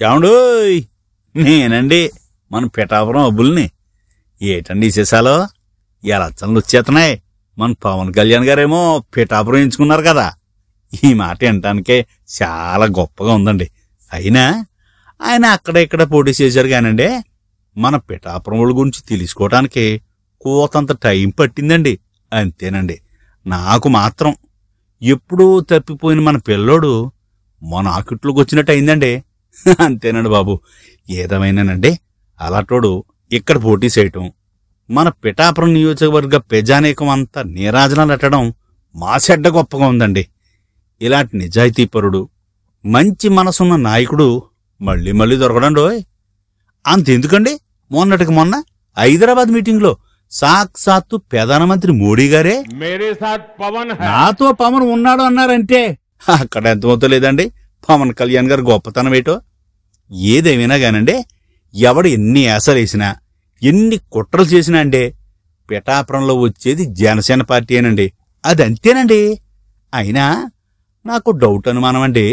ఏమండోయ్, నేనండి మన పిఠాపురం అబ్బుల్ని. ఏటండి విశేషాలు? ఎలక్షన్లు వచ్చేస్తున్నాయి. మన పవన్ కళ్యాణ్ గారేమో పిఠాపురం ఎంచుకున్నారు కదా. ఈ మాట వినటానికే చాలా గొప్పగా ఉందండి. అయినా ఆయన అక్కడ ఇక్కడ పోటీ చేశారు కానండి, మన పిఠాపురం వాళ్ళ గురించి తెలుసుకోవటానికి కోతంత టైం పట్టిందండి. అంతేనండి. నాకు మాత్రం ఎప్పుడూ తప్పిపోయిన మన పిల్లోడు మన ఆకిట్లోకి వచ్చినట్టు అయిందండి. అంతేనండి బాబు. ఏదేమైనానండి, అలాంటోడు ఇక్కడ పోటీ చేయటం, మన పిఠాపురం నియోజకవర్గ ప్రజానీకం అంతా నీరాజనాలు ఎట్టడం మా చెడ్డ గొప్పగా ఉందండి. ఇలాంటి నిజాయితీపరుడు, మంచి మనసున్న నాయకుడు మళ్ళీ మళ్ళీ దొరకడండోయ్. అంతెందుకండి, మొన్నటికి మొన్న హైదరాబాద్ మీటింగ్లో సాక్షాత్తు ప్రధానమంత్రి మోడీ గారే నాతో పవన్ ఉన్నాడు అన్నారంటే అక్కడ ఎంతమవుతో లేదండి పవన్ కళ్యాణ్ గారు గొప్పతనం ఏటో. ఏదేమైనా గానండి, ఎవడు ఎన్ని యాసలేసినా, ఎన్ని కుట్రలు చేసినా అండి, పిఠాపురంలో వచ్చేది జనసేన పార్టీ అనండి. అది అంతేనండి. అయినా నాకు డౌట్ అనుమానమండి,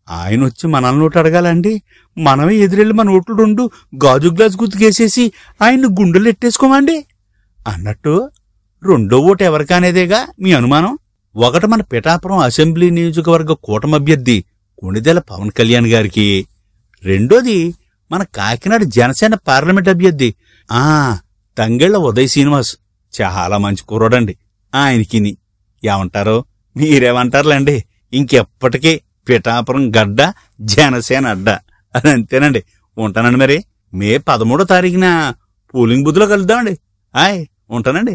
ఆయన వచ్చి మనల్ని నోటు అడగాలండి, మనమే ఎదురెళ్ళి మన ఓట్లు 2 గాజు గ్లాస్ గుర్తుకేసేసి ఆయన్ని గుండెలు ఎట్టేసుకోమండి అన్నట్టు. రెండో ఓటు ఎవరికనేదేగా మీ అనుమానం? ఒకటి మన పిఠాపురం అసెంబ్లీ నియోజకవర్గ కూటమి అభ్యర్థి కొణిదెల పవన్ కళ్యాణ్ గారికి, రెండోది మన కాకినాడ జనసేన పార్లమెంట్ అభ్యర్థి తంగెళ్ల ఉదయ్ శ్రీనివాస్. చాలా మంచి కుర్రోడండి. ఆయనకిని ఏమంటారో మీరేమంటారులేండి. ఇంకెప్పటికీ పిఠాపురం గడ్డ, జనసేన అడ్డ. అదంతేనండి. ఉంటానండి. మరి మే 13వ తారీఖున పోలింగ్ బూత్లో కలుద్దామండి. ఉంటానండి.